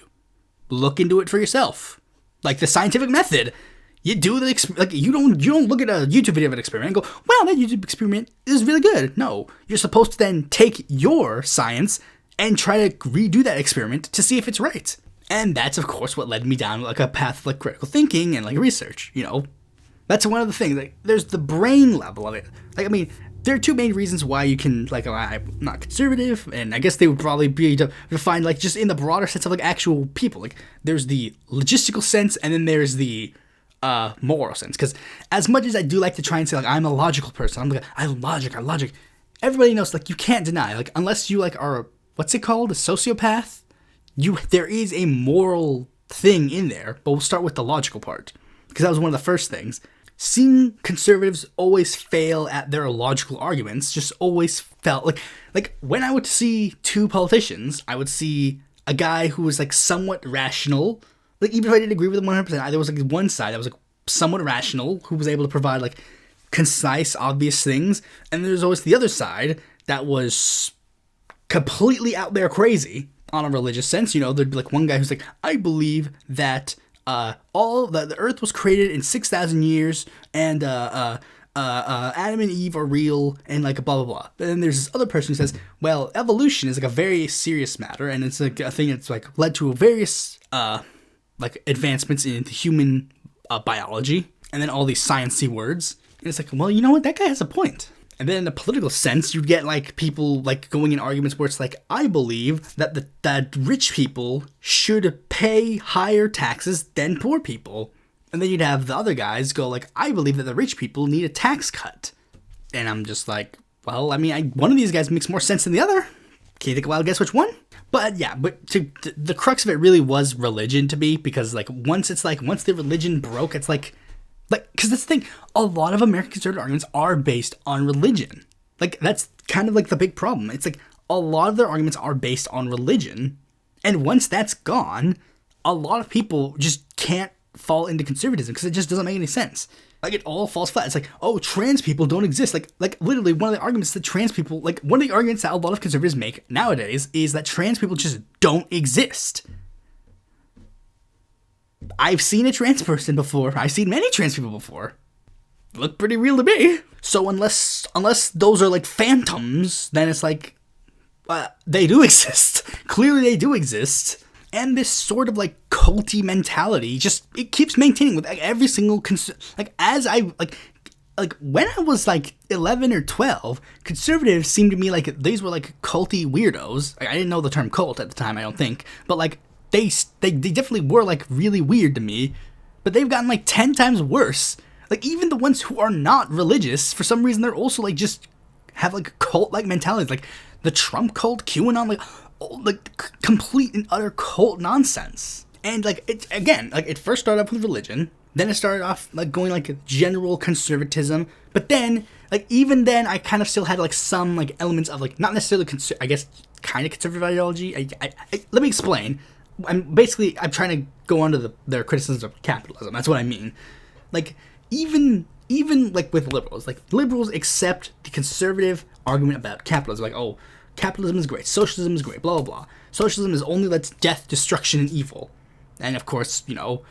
Look into it for yourself. Like the scientific method. You do you don't look at a YouTube video of an experiment and go, wow, that YouTube experiment is really good. No, you're supposed to then take your science and try to redo that experiment to see if it's right. And that's, of course, what led me down, like, a path of, like, critical thinking and, like, research, That's one of the things. Like, there's the brain level of it. Like, I mean, there are two main reasons why you can, like, I'm not conservative, and I guess they would probably be defined, like, just in the broader sense of, like, actual people. Like, there's the logistical sense, and then there's the moral sense. Because as much as I do like to try and say, like, I'm a logical person, I'm like, I logic. Everybody knows, like, you can't deny, like, unless you, like, are, what's it called, a sociopath? There is a moral thing in there, but we'll start with the logical part. Because that was one of the first things. Seeing conservatives always fail at their logical arguments just always felt like when I would see two politicians, I would see a guy who was like somewhat rational. Like even if I didn't agree with him 100%, there was like one side that was like somewhat rational who was able to provide like concise, obvious things, and there's always the other side that was completely out there crazy on a religious sense. You know, there'd be like one guy who's like, I believe that the Earth was created in 6,000 years, and Adam and Eve are real, and like blah blah blah. But then there's this other person who says, well, evolution is like a very serious matter, and it's like a thing that's like led to various like advancements in human biology, and then all these sciencey words. And it's like, well, you know what? That guy has a point. And then in a political sense, you'd get like people like going in arguments where it's like, I believe that rich people should pay higher taxes than poor people. And then you'd have the other guys go like, I believe that the rich people need a tax cut. And I'm just like, well, I mean, one of these guys makes more sense than the other. Can you think a wild guess which one? But yeah, the crux of it really was religion to me, because like once the religion broke, it's like, because that's the thing, a lot of American conservative arguments are based on religion. Like, that's kind of like the big problem. It's like, a lot of their arguments are based on religion, and once that's gone, a lot of people just can't fall into conservatism, because it just doesn't make any sense. Like, it all falls flat. It's like, oh, trans people don't exist. Like literally, one of the arguments that trans people, like, one of the arguments that a lot of conservatives make nowadays is that trans people just don't exist. I've seen a trans person before. I've seen many trans people before. Look pretty real to me. So unless those are like phantoms, then it's like they do exist. Clearly they do exist. And this sort of like culty mentality it keeps maintaining with like every single like as I like when I was like 11 or 12, conservatives seemed to me like these were like culty weirdos. Like, I didn't know the term cult at the time, I don't think, but like they definitely were like really weird to me, but they've gotten like 10 times worse. Like even the ones who are not religious, for some reason, they're also like just have like cult like mentalities, like the Trump cult, QAnon, like complete and utter cult nonsense. And like it first started off with religion, then it started off like going like general conservatism, but then like even then I kind of still had like some like elements of like not necessarily I guess kind of conservative ideology. I let me explain. I'm trying to go on to their criticisms of capitalism. That's what I mean. Like, even like with liberals, like liberals accept the conservative argument about capitalism. Like, oh, capitalism is great, socialism is great, blah, blah, blah. Socialism is only lets death, destruction, and evil. And of course, you know,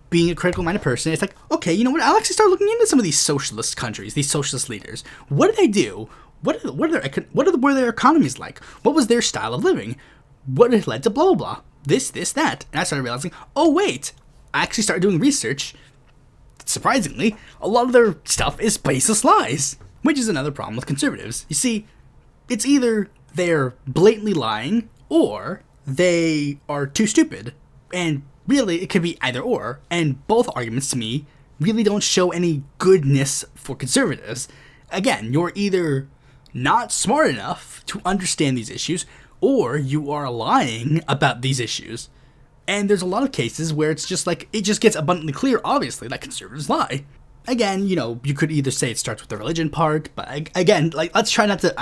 being a critical-minded person, it's like, okay, you know what? I'll actually start looking into some of these socialist countries, these socialist leaders. What do they do? What were their economies like? What was their style of living? What had led to blah, blah, blah. This, that. And I started realizing, oh, wait, I actually started doing research. Surprisingly, a lot of their stuff is baseless lies, which is another problem with conservatives. You see, it's either they're blatantly lying or they are too stupid. And really, it could be either or. And both arguments, to me, really don't show any goodness for conservatives. Again, you're either not smart enough to understand these issues, or you are lying about these issues. And there's a lot of cases where it's just like, it just gets abundantly clear, obviously, that conservatives lie. Again, you know, you could either say it starts with the religion part, but again, like, let's try not to,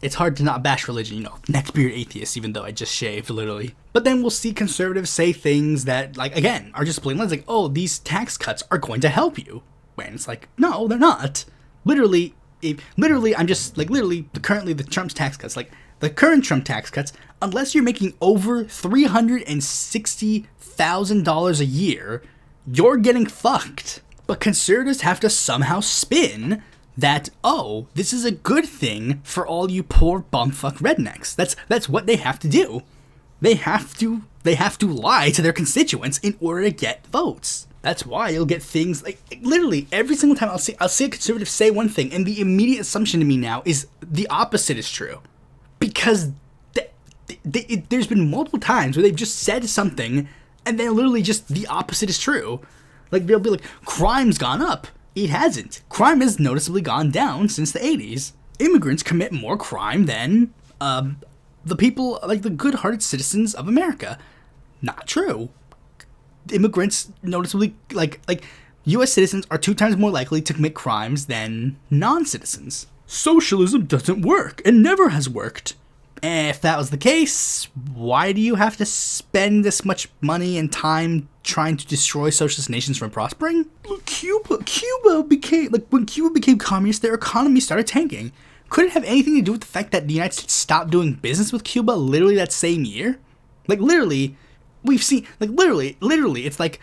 it's hard to not bash religion, you know, neckbeard atheists, even though I just shaved, literally. But then we'll see conservatives say things that, like, again, are just blatant lies, like, oh, these tax cuts are going to help you. When it's like, no, they're not. Literally, I'm just, like, currently the Trump's tax cuts, like, the current Trump tax cuts, unless you're making over $360,000 a year, you're getting fucked. But conservatives have to somehow spin that, oh, this is a good thing for all you poor bumfuck rednecks. That's what they have to do. They have to lie to their constituents in order to get votes. That's why you'll get things like literally every single time I'll see a conservative say one thing, and the immediate assumption to me now is the opposite is true. Because there's been multiple times where they've just said something and then literally just the opposite is true. Like, they'll be like, crime's gone up. It hasn't. Crime has noticeably gone down since the 80s. Immigrants commit more crime than the people, like the good-hearted citizens of America. Not true. Immigrants noticeably, like U.S. citizens are 2 times more likely to commit crimes than non-citizens. Socialism doesn't work and never has worked. And if that was the case, why do you have to spend this much money and time trying to destroy socialist nations from prospering? Cuba became, like, when Cuba became communist, their economy started tanking. Could it have anything to do with the fact that the United States stopped doing business with Cuba literally that same year? Like, literally, we've seen, like, literally, it's like,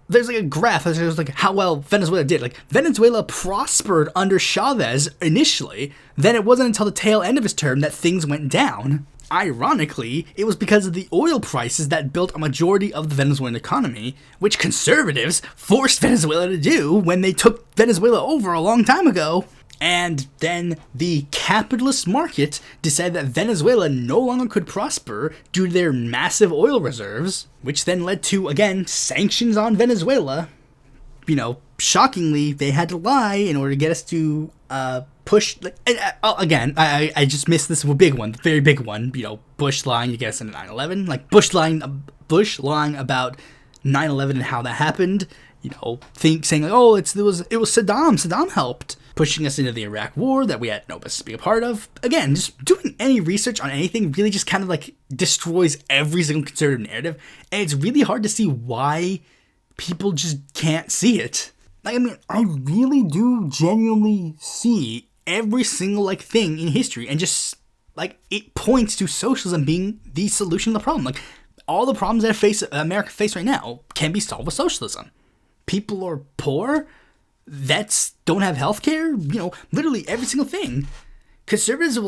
there's like a graph that shows like how well Venezuela did. Like, Venezuela prospered under Chavez initially, then it wasn't until the tail end of his term that things went down. Ironically, it was because of the oil prices that built a majority of the Venezuelan economy, which conservatives forced Venezuela to do when they took Venezuela over a long time ago. And then the capitalist market decided that Venezuela no longer could prosper due to their massive oil reserves, which then led to, again, sanctions on Venezuela. You know, shockingly, they had to lie in order to get us to push. Again, I just missed this big one, the very big one. You know, Bush lying to get us into 9/11. Like, Bush lying about 9/11 and how that happened. You know, saying like, oh, it was Saddam. Saddam helped pushing us into the Iraq War that we had no business being a part of. Again, just doing any research on anything really just kind of like destroys every single conservative narrative, and it's really hard to see why people just can't see it. Like, I mean, I really do genuinely see every single like thing in history, and just like it points to socialism being the solution to the problem. Like, all the problems that America face right now can be solved with socialism. People are poor. Vets don't have health care. You know, literally every single thing. Conservatives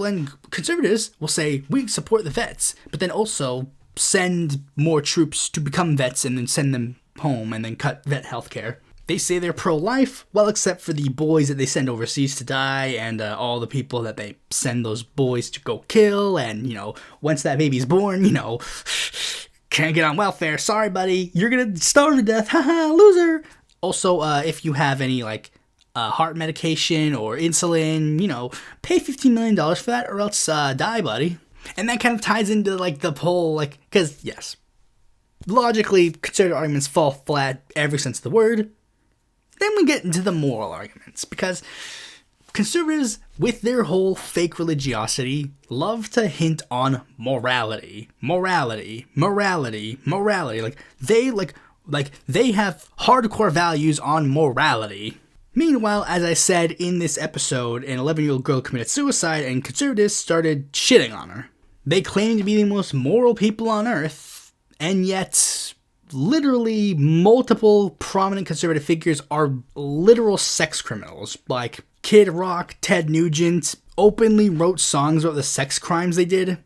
will say we support the vets, but then also send more troops to become vets and then send them home and then cut vet health care. They say they're pro-life, well, except for the boys that they send overseas to die, and all the people that they send those boys to go kill. And, you know, once that baby's born, you know, can't get on welfare. Sorry, buddy, you're gonna starve to death. Haha, loser. Also, if you have any, like, heart medication or insulin, you know, pay $15 million for that or else die, buddy. And that kind of ties into, like, the whole, like, because, yes, logically, conservative arguments fall flat every sense of the word. Then we get into the moral arguments, because conservatives, with their whole fake religiosity, love to hint on morality. Like, they have hardcore values on morality. Meanwhile, as I said in this episode, an 11-year-old girl committed suicide and conservatives started shitting on her. They claim to be the most moral people on earth, and yet literally multiple prominent conservative figures are literal sex criminals. Like, Kid Rock, Ted Nugent openly wrote songs about the sex crimes they did.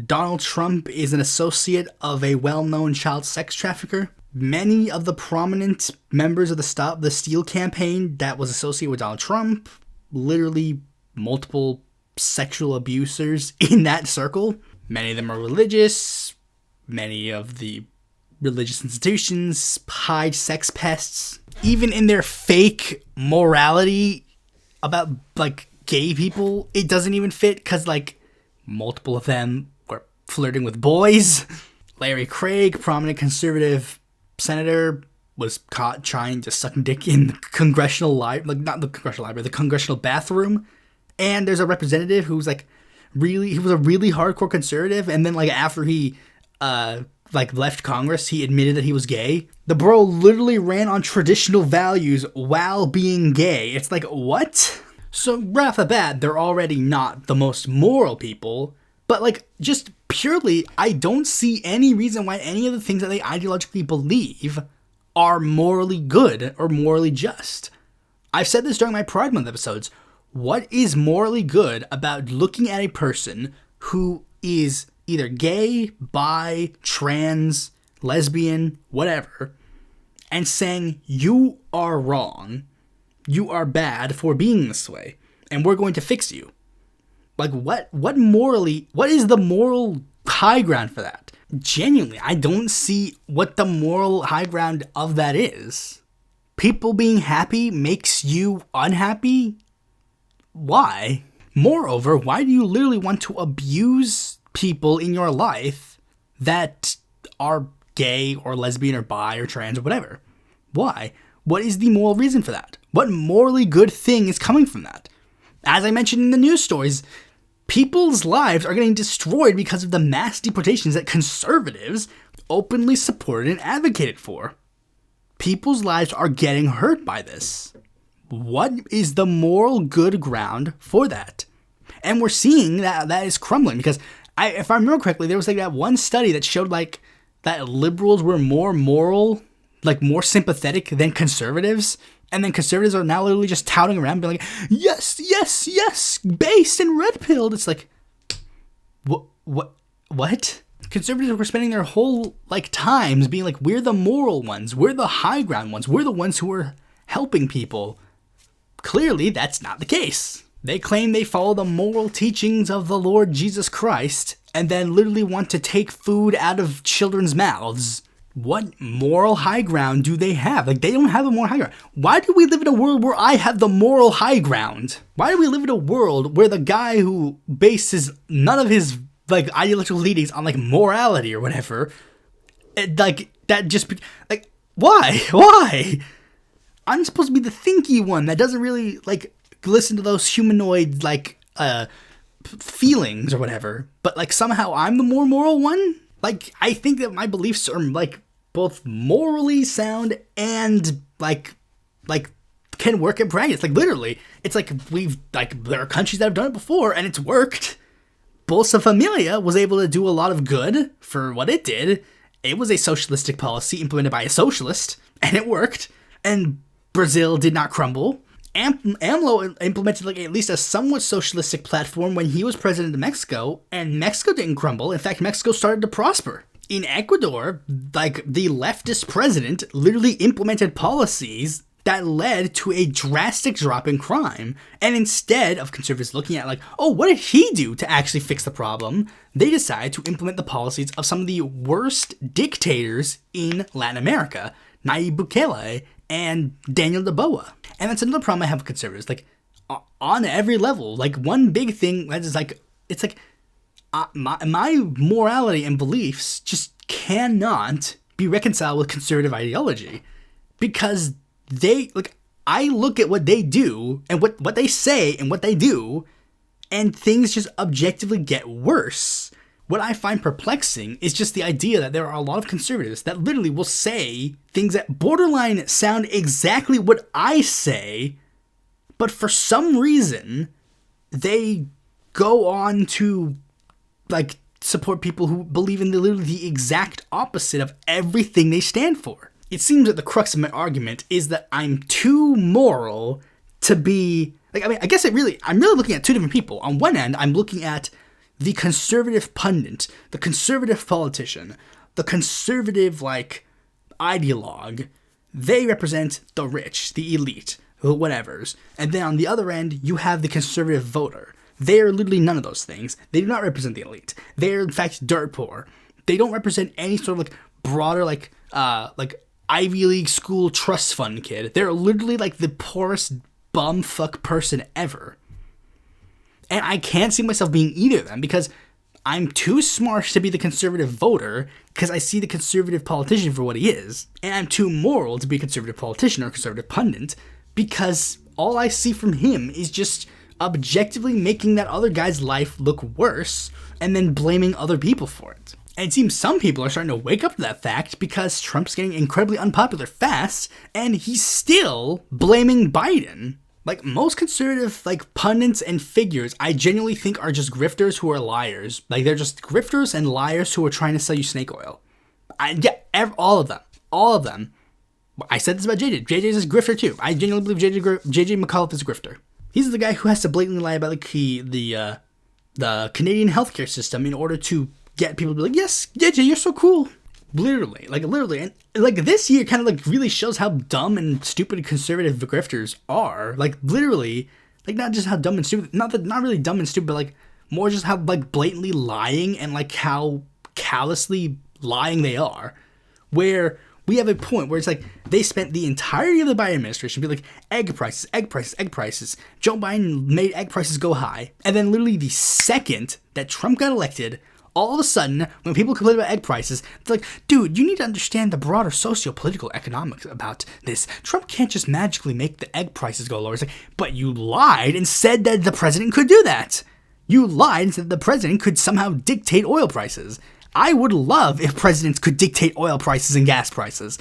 Donald Trump is an associate of a well-known child sex trafficker. Many of the prominent members of the Stop the Steal campaign that was associated with Donald Trump, literally multiple sexual abusers in that circle. Many of them are religious. Many of the religious institutions hide sex pests. Even in their fake morality about, like, gay people, it doesn't even fit, because, like, multiple of them were flirting with boys. Larry Craig, prominent conservative senator, was caught trying to suck dick in the congressional the congressional bathroom. And there's a representative who's he was a really hardcore conservative, and then, like, after he left Congress, he admitted that he was gay. The bro literally ran on traditional values while being gay. It's like, what? So right off the bat, they're already not the most moral people, but, like, just purely, I don't see any reason why any of the things that they ideologically believe are morally good or morally just. I've said this during my Pride Month episodes. What is morally good about looking at a person who is either gay, bi, trans, lesbian, whatever, and saying, you are wrong, you are bad for being this way, and we're going to fix you? Like, what is the moral high ground for that? Genuinely, I don't see what the moral high ground of that is. People being happy makes you unhappy? Why? Moreover, why do you literally want to abuse people in your life that are gay or lesbian or bi or trans or whatever? Why? What is the moral reason for that? What morally good thing is coming from that? As I mentioned in the news stories, People's lives are getting destroyed because of the mass deportations that conservatives openly supported and advocated for. People's lives are getting hurt by this. What is the moral good ground for that? And we're seeing that is crumbling because if I remember correctly, there was like that one study that showed like that liberals were more moral, like more sympathetic than conservatives. And then conservatives are now literally just touting around being like, yes, yes, yes, based and red-pilled. It's like, what? Conservatives were spending their whole like times being like, we're the moral ones. We're the high ground ones. We're the ones who are helping people. Clearly, that's not the case. They claim they follow the moral teachings of the Lord Jesus Christ and then literally want to take food out of children's mouths. What moral high ground do they have? Like, they don't have a moral high ground. Why do we live in a world where I have the moral high ground? Why do we live in a world where the guy who bases none of his, like, ideological leadings on, like, morality or whatever, like, that just, like, why? Why? I'm supposed to be the thinky one that doesn't really, like, listen to those humanoid, like, feelings or whatever. But, like, somehow I'm the more moral one? Like, I think that my beliefs are, like, both morally sound and, like, can work in practice. Like, literally, it's like there are countries that have done it before, and it's worked. Bolsa Familia was able to do a lot of good for what it did. It was a socialistic policy implemented by a socialist, and it worked. And Brazil did not crumble. AMLO implemented like at least a somewhat socialistic platform when he was president of Mexico, and Mexico didn't crumble. In fact, Mexico started to prosper. In Ecuador, like the leftist president literally implemented policies that led to a drastic drop in crime. And instead of conservatives looking at like, oh, what did he do to actually fix the problem? They decided to implement the policies of some of the worst dictators in Latin America, Nayib Bukele and Daniel Noboa. And that's another problem I have with conservatives. Like, on every level, like, one big thing that is like, it's like, my morality and beliefs just cannot be reconciled with conservative ideology. Because they, like, I look at what they do, and what they say, and what they do, and things just objectively get worse. What I find perplexing is just the idea that there are a lot of conservatives that literally will say things that borderline sound exactly what I say, but for some reason, they go on to, like, support people who believe in literally the exact opposite of everything they stand for. It seems that the crux of my argument is that I'm too moral to be, like, I mean, I guess I'm really looking at two different people. On one end, I'm looking at the conservative pundit, the conservative politician, the conservative, like, ideologue. They represent the rich, the elite, the whatevers. And then on the other end, you have the conservative voter. They are literally none of those things. They do not represent the elite. They are, in fact, dirt poor. They don't represent any sort of, like, broader, like Ivy League school trust fund kid. They're literally, like, the poorest bumfuck person ever. And I can't see myself being either of them because I'm too smart to be the conservative voter because I see the conservative politician for what he is. And I'm too moral to be a conservative politician or conservative pundit because all I see from him is just objectively making that other guy's life look worse and then blaming other people for it. And it seems some people are starting to wake up to that fact because Trump's getting incredibly unpopular fast and he's still blaming Biden. Like, most conservative, like, pundits and figures, I genuinely think are just grifters who are liars. Like, they're just grifters and liars who are trying to sell you snake oil. All of them. All of them. I said this about JJ. JJ's a grifter, too. I genuinely believe JJ McAuliffe is a grifter. He's the guy who has to blatantly lie about, like, the Canadian healthcare system in order to get people to be like, yes, JJ, you're so cool. Literally. And like this year kind of like really shows how dumb and stupid conservative grifters are. Like, literally, like, not just how dumb and stupid, not really dumb and stupid, but like more just how like blatantly lying and like how callously lying they are. Where we have a point where it's like they spent the entirety of the Biden administration be like, egg prices. Joe Biden made egg prices go high. And then literally the second that Trump got elected, all of a sudden, when people complain about egg prices, it's like, dude, you need to understand the broader socio-political economics about this. Trump can't just magically make the egg prices go lower. It's like, but you lied and said that the president could do that. You lied and said the president could somehow dictate oil prices. I would love if presidents could dictate oil prices and gas prices.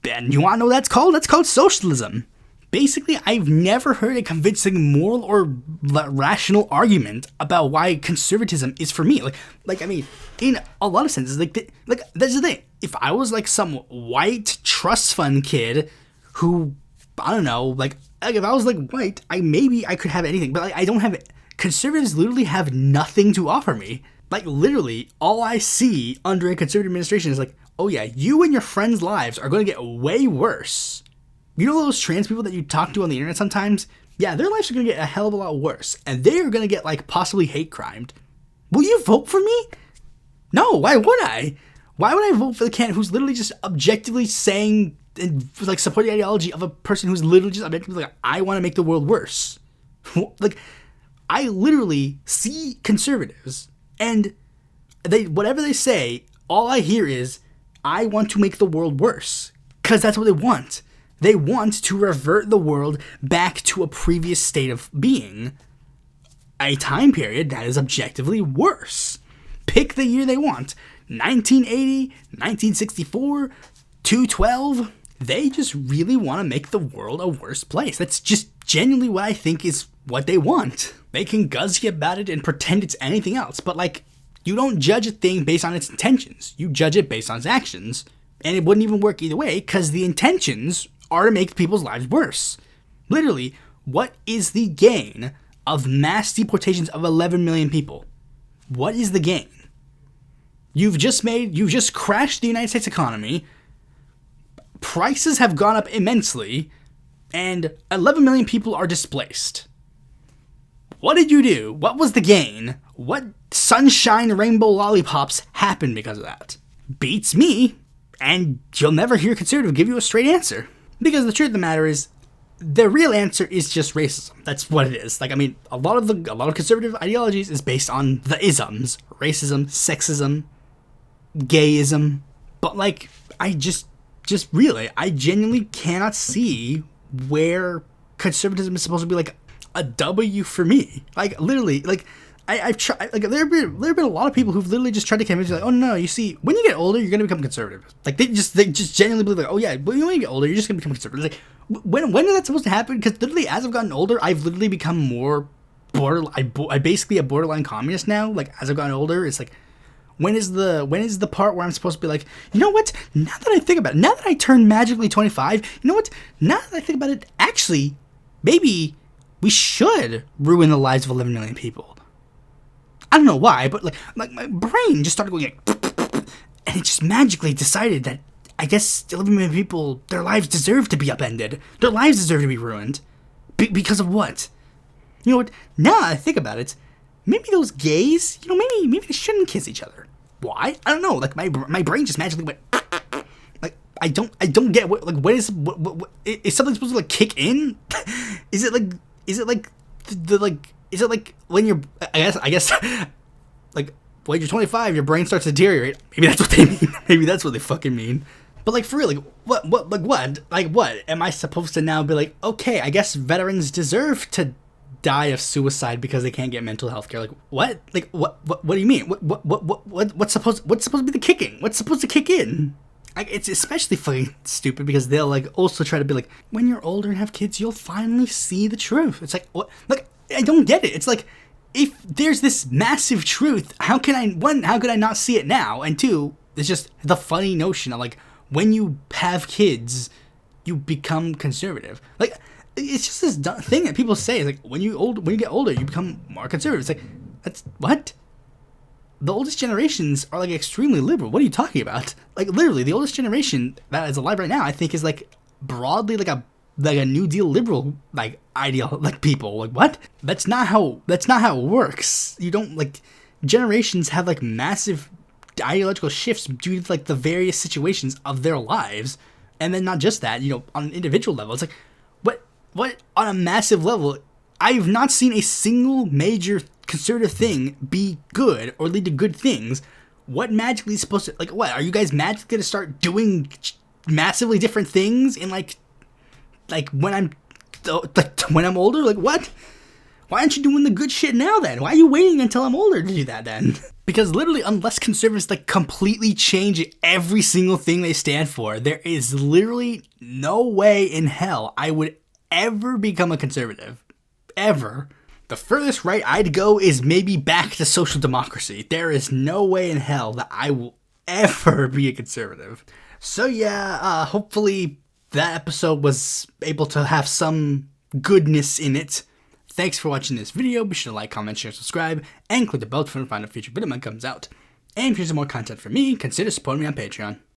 And you want to know what that's called? That's called socialism. Basically, I've never heard a convincing moral or rational argument about why conservatism is for me. I mean, in a lot of senses, that's the thing. If I was like some white trust fund kid who, I don't know, like if I was like white, I could have anything, but like, I don't have it. Conservatives literally have nothing to offer me. Like, literally, all I see under a conservative administration is like, oh yeah, you and your friends' lives are going to get way worse. You know those trans people that you talk to on the internet sometimes? Yeah, their lives are going to get a hell of a lot worse. And they are going to get, like, possibly hate crimed. Will you vote for me? No, why would I? Why would I vote for the candidate who's literally just objectively saying and, like, support the ideology of a person who's literally just objectively like, I want to make the world worse? Like, I literally see conservatives, and whatever they say, all I hear is, I want to make the world worse. Because that's what they want. They want to revert the world back to a previous state of being. A time period that is objectively worse. Pick the year they want. 1980, 1964, 212. They just really want to make the world a worse place. That's just genuinely what I think is what they want. They can guzzy about it and pretend it's anything else, but like, you don't judge a thing based on its intentions. You judge it based on its actions. And it wouldn't even work either way, because the intentions are to make people's lives worse. Literally, what is the gain of mass deportations of 11 million people? What is the gain? You've just crashed the United States economy. Prices have gone up immensely, and 11 million people are displaced. What did you do? What was the gain? What sunshine rainbow lollipops happened because of that? Beats me, and you'll never hear a conservative give you a straight answer. Because the truth of the matter is, the real answer is just racism. That's what it is. Like, I mean, a lot of conservative ideologies is based on the isms. Racism, sexism, gayism. But like, I genuinely cannot see where conservatism is supposed to be like a W for me. Like, literally, like, I've tried, like, there have been a lot of people who've literally just tried to convince me, like, oh no, you see, when you get older, you're gonna become conservative. Like, they just genuinely believe, like, oh yeah, when you get older, you're just gonna become conservative. Like, when is that supposed to happen? Because literally, as I've gotten older, I've literally become more I basically a borderline communist now. Like, as I've gotten older, it's like, when is the part where I'm supposed to be like, you know what? Now that I think about it, now that I turn magically 25, you know what? Now that I think about it, actually, maybe we should ruin the lives of 11 million people. I don't know why, but like my brain just started going like, and it just magically decided that I guess 11 million people, their lives deserve to be upended. Their lives deserve to be ruined. Because of what? You know what? Now that I think about it, maybe those gays, you know, maybe they shouldn't kiss each other. Why? I don't know. Like, my brain just magically went, like, I don't get what is something supposed to like kick in? Is it like when you're, I guess, like, when you're 25, your brain starts to deteriorate. Maybe that's what they mean. Maybe that's what they fucking mean. But like, for real, like, what? Am I supposed to now be like, okay, I guess veterans deserve to die of suicide because they can't get mental health care? Like, what? Like, what do you mean? What's supposed to be the kicking? What's supposed to kick in? It's especially fucking stupid because they'll like also try to be like, when you're older and have kids, you'll finally see the truth. It's like, what? Like, I don't get it. It's like, if there's this massive truth, how could I not see it now? And two, it's just the funny notion of like, when you have kids, you become conservative. Like, it's just this thing that people say. It's like, when you get older, you become more conservative. It's like, that's what? The oldest generations are like extremely liberal. What are you talking about? Like, literally, the oldest generation that is alive right now, I think, is like broadly like a New Deal liberal like like people. Like, what? That's not how it works. You don't, like, generations have like massive ideological shifts due to like the various situations of their lives, and then not just that, you know, on an individual level. It's like, what on a massive level, I've not seen a single major conservative thing be good or lead to good things. What magically is supposed to, like, what, are you guys magically gonna start doing massively different things in like when I'm older? Like, what? Why aren't you doing the good shit now then? Why are you waiting until I'm older to do that then? Because literally, unless conservatives like completely change every single thing they stand for, there is literally no way in hell I would ever become a conservative. Ever. The furthest right I'd go is maybe back to social democracy. There is no way in hell that I will ever be a conservative. So yeah, hopefully that episode was able to have some goodness in it. Thanks for watching this video. Be sure to like, comment, share, subscribe, and click the bell to find a future video when it comes out. And if you want some more content from me, consider supporting me on Patreon.